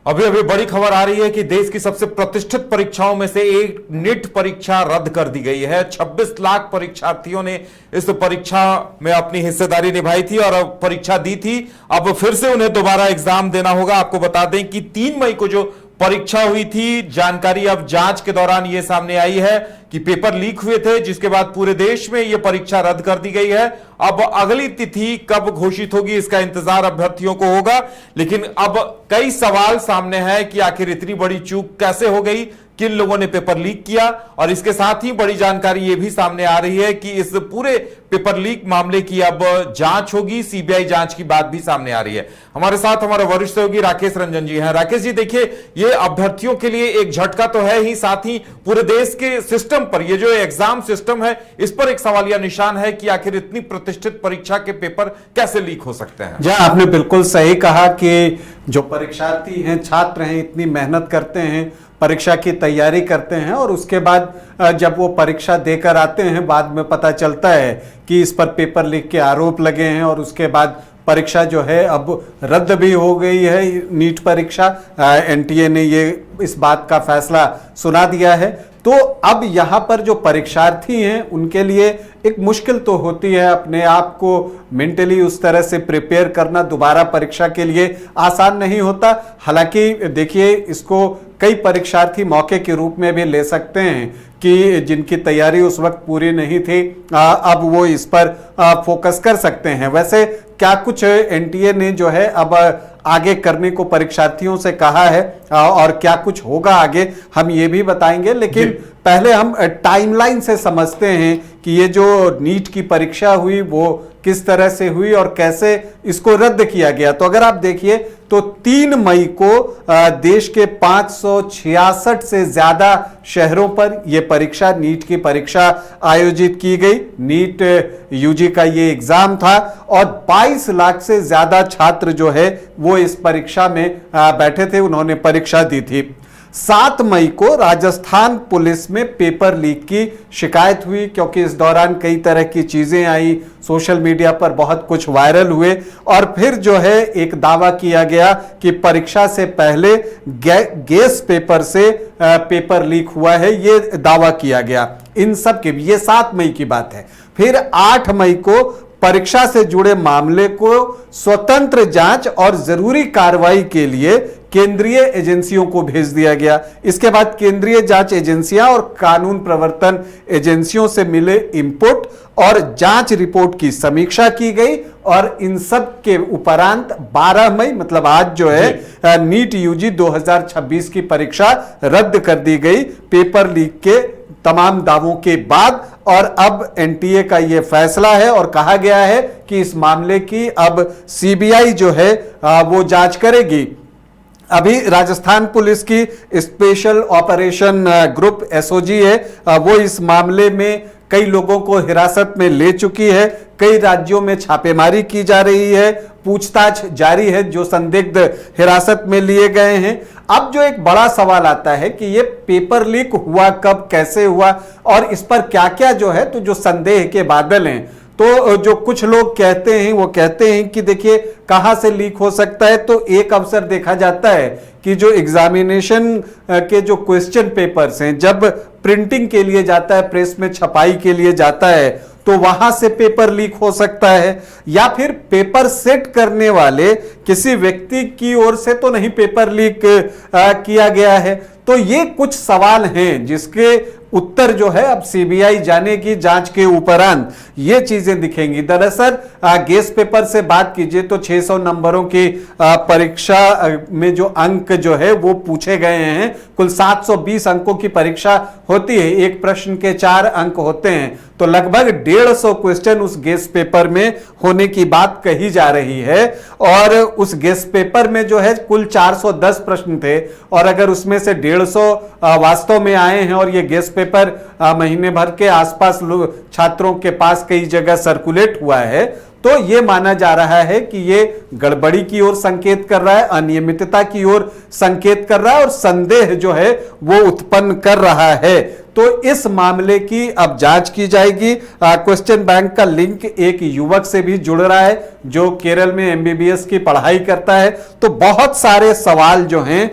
अभी अभी बड़ी खबर आ रही है कि देश की सबसे प्रतिष्ठित परीक्षाओं में से एक नीट परीक्षा रद्द कर दी गई है। 26 लाख परीक्षार्थियों ने इस परीक्षा में अपनी हिस्सेदारी निभाई थी और अब परीक्षा दी थी। अब फिर से उन्हें दोबारा एग्जाम देना होगा। आपको बता दें कि 3 मई को जो परीक्षा हुई थी, जानकारी अब जांच के दौरान यह सामने आई है कि पेपर लीक हुए थे, जिसके बाद पूरे देश में यह परीक्षा रद्द कर दी गई है। अब अगली तिथि कब घोषित होगी इसका इंतजार अभ्यर्थियों को होगा, लेकिन अब कई सवाल सामने हैं कि आखिर इतनी बड़ी चूक कैसे हो गई, किन लोगों ने पेपर लीक किया। और इसके साथ ही बड़ी जानकारी यह भी सामने आ रही है कि इस पूरे पेपर लीक मामले की अब जांच होगी, सीबीआई जांच की बात भी सामने आ रही है। हमारे साथ हमारे वरिष्ठ सहयोगी राकेश रंजन जी हैं। राकेश जी, देखिए, ये अभ्यर्थियों के लिए एक झटका तो है ही, साथ ही पूरे देश के सिस्टम पर, ये जो एग्जाम सिस्टम है, इस पर एक सवालिया निशान है कि आखिर इतनी प्रतिष्ठित परीक्षा के पेपर कैसे लीक हो सकते हैं। जी, आपने बिल्कुल सही कहा कि जो परीक्षार्थी हैं, छात्र हैं, इतनी मेहनत करते हैं, परीक्षा की तैयारी करते हैं और उसके बाद जब वो परीक्षा देकर आते हैं, बाद में पता चलता है कि इस पर पेपर लीक के आरोप लगे हैं और उसके बाद परीक्षा जो है अब रद्द भी हो गई है। नीट परीक्षा, एनटीए ने ये इस बात का फैसला सुना दिया है। तो अब यहाँ पर जो परीक्षार्थी हैं उनके लिए एक मुश्किल तो होती है, अपने आप को मेंटली उस तरह से प्रिपेयर करना दोबारा परीक्षा के लिए आसान नहीं होता। हालांकि देखिए, इसको कई परीक्षार्थी मौके के रूप में भी ले सकते हैं कि जिनकी तैयारी उस वक्त पूरी नहीं थी, अब वो इस पर फोकस कर सकते हैं। वैसे क्या कुछ एनटीए ने जो है अब आगे करने को परीक्षार्थियों से कहा है और क्या कुछ होगा आगे, हम ये भी बताएंगे। लेकिन पहले हम टाइमलाइन से समझते हैं कि ये जो नीट की परीक्षा हुई वो किस तरह से हुई और कैसे इसको रद्द किया गया। तो अगर आप देखिए तो 3 मई को देश के 566 से ज्यादा शहरों पर यह परीक्षा, नीट की परीक्षा आयोजित की गई। नीट यूजी का ये एग्जाम था और 22 लाख से ज्यादा छात्र जो है वो इस परीक्षा में बैठे थे, उन्होंने परीक्षा दी थी। 7 मई को राजस्थान पुलिस में पेपर लीक की शिकायत हुई, क्योंकि इस दौरान कई तरह की चीजें आई, सोशल मीडिया पर बहुत कुछ वायरल हुए और फिर जो है एक दावा किया गया कि परीक्षा से पहले गैस पेपर से पेपर लीक हुआ है, ये दावा किया गया। इन सब के ये 7 मई की बात है। फिर 8 मई को परीक्षा से जुड़े मामले को स्वतंत्र जांच और जरूरी कार्रवाई के लिए केंद्रीय एजेंसियों को भेज दिया गया। इसके बाद केंद्रीय जांच एजेंसियां और कानून प्रवर्तन एजेंसियों से मिले इनपुट और जांच रिपोर्ट की समीक्षा की गई और इन सब के उपरांत 12 मई मतलब आज जो है नीट यूजी 2026 की परीक्षा रद्द कर दी गई पेपर लीक के तमाम दावों के बाद। और अब एनटीए का यह फैसला है और कहा गया है कि इस मामले की अब सीबीआई जो है वो जांच करेगी। अभी राजस्थान पुलिस की स्पेशल ऑपरेशन ग्रुप एसओजी है, वो इस मामले में कई लोगों को हिरासत में ले चुकी है। कई राज्यों में छापेमारी की जा रही है, पूछताछ जारी है जो संदिग्ध हिरासत में लिए गए हैं। अब जो एक बड़ा सवाल आता है कि ये पेपर लीक हुआ कब, कैसे हुआ और इस पर क्या क्या जो है तो जो संदेह के बादल हैं। तो जो कुछ लोग कहते हैं वो कहते हैं कि देखिए कहां से लीक हो सकता है, तो एक अवसर देखा जाता है कि जो एग्जामिनेशन के जो क्वेश्चन पेपर्स हैं, जब प्रिंटिंग के लिए जाता है, प्रेस में छपाई के लिए जाता है, तो वहां से पेपर लीक हो सकता है। या फिर पेपर सेट करने वाले किसी व्यक्ति की ओर से तो नहीं पेपर लीक किया गया है। तो ये कुछ सवाल हैं जिसके उत्तर जो है अब सीबीआई जानेगी जांच के उपरांत, ये चीजें दिखेंगी। दरअसल गेस पेपर से बात कीजिए तो 600 नंबरों की परीक्षा में जो अंक जो है वो पूछे गए हैं। कुल 720 अंकों की परीक्षा होती है, एक प्रश्न के 4 अंक होते हैं, तो लगभग 150 क्वेश्चन उस गेस पेपर में होने की बात कही जा रही है। और उस गेस पेपर में जो है कुल 410 प्रश्न थे और अगर उसमें से 150 वास्तव में आए हैं और ये गेस पेपर महीने भर के आसपास छात्रों के पास कई जगह सर्कुलेट हुआ है, तो यह माना जा रहा है कि यह गड़बड़ी की ओर संकेत कर रहा है, अनियमितता की ओर संकेत कर रहा है और संदेह जो है वो उत्पन्न कर रहा है। तो इस मामले की अब जांच की जाएगी। क्वेश्चन बैंक का लिंक एक युवक से भी जुड़ रहा है जो केरल में एमबीबीएस की पढ़ाई करता है। तो बहुत सारे सवाल जो हैं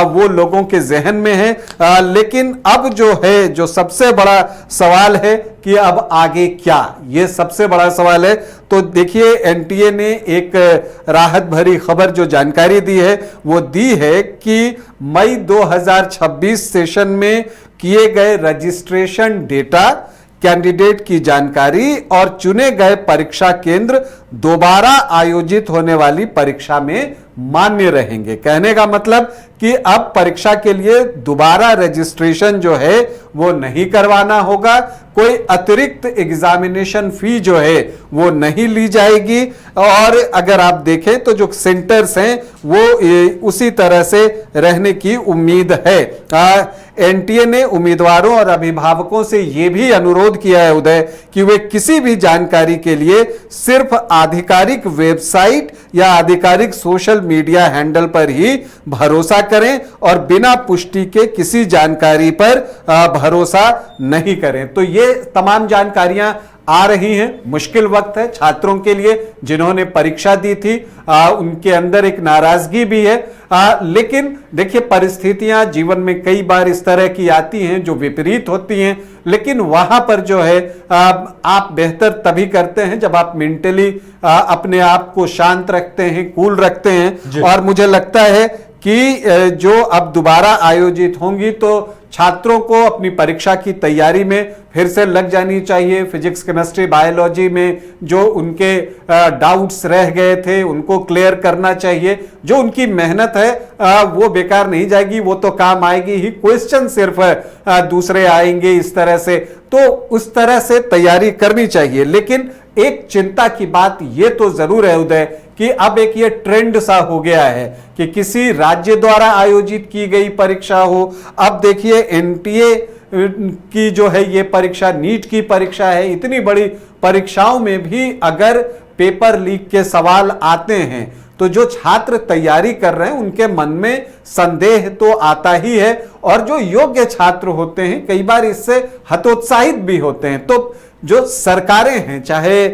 वो लोगों के जहन में हैं। लेकिन अब जो है, जो सबसे बड़ा सवाल है कि अब आगे क्या, ये सबसे बड़ा सवाल है। तो देखिए, एनटीए ने एक राहत भरी खबर जो जानकारी दी है वो दी है कि मई 2026 सेशन में किए गए रजिस्ट्रेशन डेटा, कैंडिडेट की जानकारी और चुने गए परीक्षा केंद्र दोबारा आयोजित होने वाली परीक्षा में मान्य रहेंगे। कहने का मतलब कि अब परीक्षा के लिए दोबारा रजिस्ट्रेशन जो है वो नहीं करवाना होगा, कोई अतिरिक्त एग्जामिनेशन फी जो है वो नहीं ली जाएगी। और अगर आप देखें तो जो सेंटर्स हैं वो उसी तरह से रहने की उम्मीद है। एनटीए ने उम्मीदवारों और अभिभावकों से यह भी अनुरोध किया है उदय कि वे किसी भी जानकारी के लिए सिर्फ आधिकारिक वेबसाइट या आधिकारिक सोशल मीडिया हैंडल पर ही भरोसा करें और बिना पुष्टि के किसी जानकारी पर भरोसा नहीं करें। तो ये तमाम जानकारियां आ रही हैं। मुश्किल वक्त है छात्रों के लिए जिन्होंने परीक्षा दी थी, उनके अंदर एक नाराजगी भी है। लेकिन देखिए, परिस्थितियां जीवन में कई बार इस तरह की आती हैं जो विपरीत होती हैं, लेकिन वहां पर जो है आप बेहतर तभी करते हैं जब आप मेंटली अपने आप को शांत रखते हैं, कूल रखते हैं। और मुझे लगता है कि जो अब दोबारा आयोजित होंगी तो छात्रों को अपनी परीक्षा की तैयारी में फिर से लग जानी चाहिए। फिजिक्स, केमिस्ट्री, बायोलॉजी में जो उनके डाउट्स रह गए थे उनको क्लियर करना चाहिए। जो उनकी मेहनत है वो बेकार नहीं जाएगी, वो तो काम आएगी ही। क्वेश्चन सिर्फ दूसरे आएंगे इस तरह से, तो उस तरह से तैयारी करनी चाहिए। लेकिन एक चिंता की बात ये तो जरूर है उदय कि अब एक ये ट्रेंड सा हो गया है कि किसी राज्य द्वारा आयोजित की गई परीक्षा हो। अब देखिए, एनटीए की जो है ये परीक्षा, नीट की परीक्षा है, इतनी बड़ी परीक्षाओं में भी अगर पेपर लीक के सवाल आते हैं तो जो छात्र तैयारी कर रहे हैं उनके मन में संदेह तो आता ही है। और जो योग्य छात्र होते हैं कई बार इससे हतोत्साहित भी होते हैं। तो जो सरकारें हैं, चाहे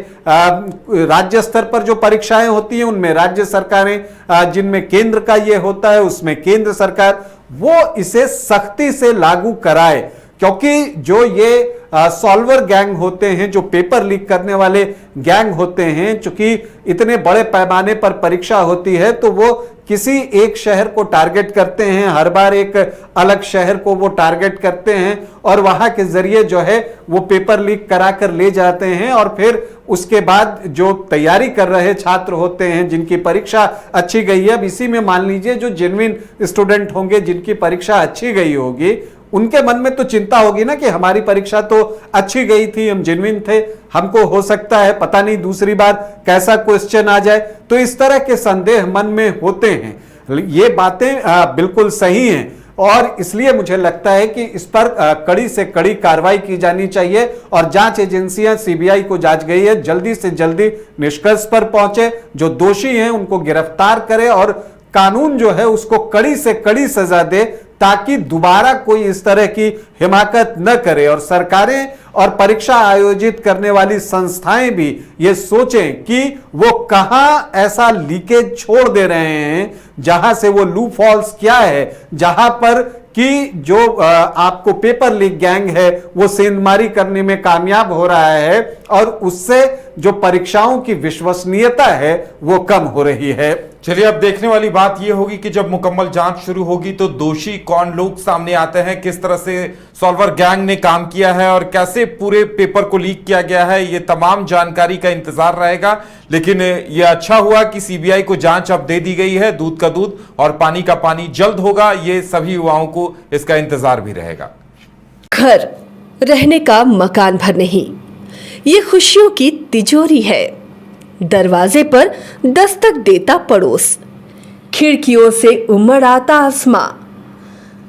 राज्य स्तर पर जो परीक्षाएं होती हैं उनमें राज्य सरकारें, जिनमें केंद्र का ये होता है उसमें केंद्र सरकार, वो इसे सख्ती से लागू कराए। क्योंकि जो ये सॉल्वर गैंग होते हैं, जो पेपर लीक करने वाले गैंग होते हैं, चूंकि इतने बड़े पैमाने पर परीक्षा होती है तो वो किसी एक शहर को टारगेट करते हैं, हर बार एक अलग शहर को वो टारगेट करते हैं और वहां के जरिए जो है वो पेपर लीक करा कर ले जाते हैं। और फिर उसके बाद जो तैयारी कर रहे छात्र होते हैं, जिनकी परीक्षा अच्छी गई है, अब इसी में मान लीजिए जो जेन्युइन स्टूडेंट होंगे जिनकी परीक्षा अच्छी गई होगी, उनके मन में तो चिंता होगी ना कि हमारी परीक्षा तो अच्छी गई थी, हम जेन्युइन थे, हमको हो सकता है पता नहीं दूसरी बार कैसा क्वेश्चन आ जाए। तो इस तरह के संदेह मन में होते हैं। ये बातें बिल्कुल सही हैं और इसलिए मुझे लगता है कि इस पर कड़ी से कड़ी कार्रवाई की जानी चाहिए और जांच एजेंसियां, सीबीआई को जांच गई है, जल्दी से जल्दी निष्कर्ष पर पहुंचे, जो दोषी हैं उनको गिरफ्तार करे और कानून जो है उसको कड़ी से कड़ी सजा दे, ताकि दोबारा कोई इस तरह की हिमाकत न करे। और सरकारें और परीक्षा आयोजित करने वाली संस्थाएं भी ये सोचें कि वो कहां ऐसा लीकेज छोड़ दे रहे हैं जहां से वो लूप हॉल्स क्या है, जहां पर कि जो आपको पेपर लीक गैंग है वो सेंधमारी करने में कामयाब हो रहा है और उससे जो परीक्षाओं की विश्वसनीयता है वो कम हो रही है। चलिए, अब देखने वाली बात यह होगी कि जब मुकम्मल जांच शुरू होगी तो दोषी कौन लोग सामने आते हैं, किस तरह से सॉल्वर गैंग ने काम किया है और कैसे पूरे पेपर को लीक किया गया है, ये तमाम जानकारी का इंतजार रहेगा। लेकिन ये अच्छा हुआ कि सीबीआई को जांच अब दे दी गई है, दूध का दूध और पानी का पानी जल्द होगा, ये सभी युवाओं को इसका इंतजार भी रहेगा। घर रहने का मकान भर नहीं, ये खुशियों की तिजोरी है। दरवाजे पर दस्तक देता पड़ोस, खिड़कियों से उमड़ आता आसमां,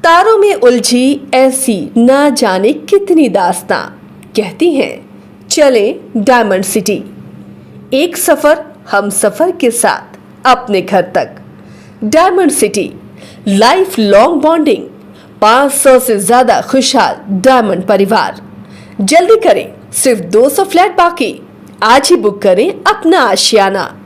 तारों में उलझी ऐसी ना जाने कितनी दास्तां। कहती हैं चले डायमंड सिटी, एक सफर हम सफर के साथ अपने घर तक। Diamond city, life long bonding, 500 से ज्यादा खुशहाल डायमंड परिवार। जल्दी करें, सिर्फ 200 फ्लैट बाकी। आज ही बुक करें अपना आशियाना।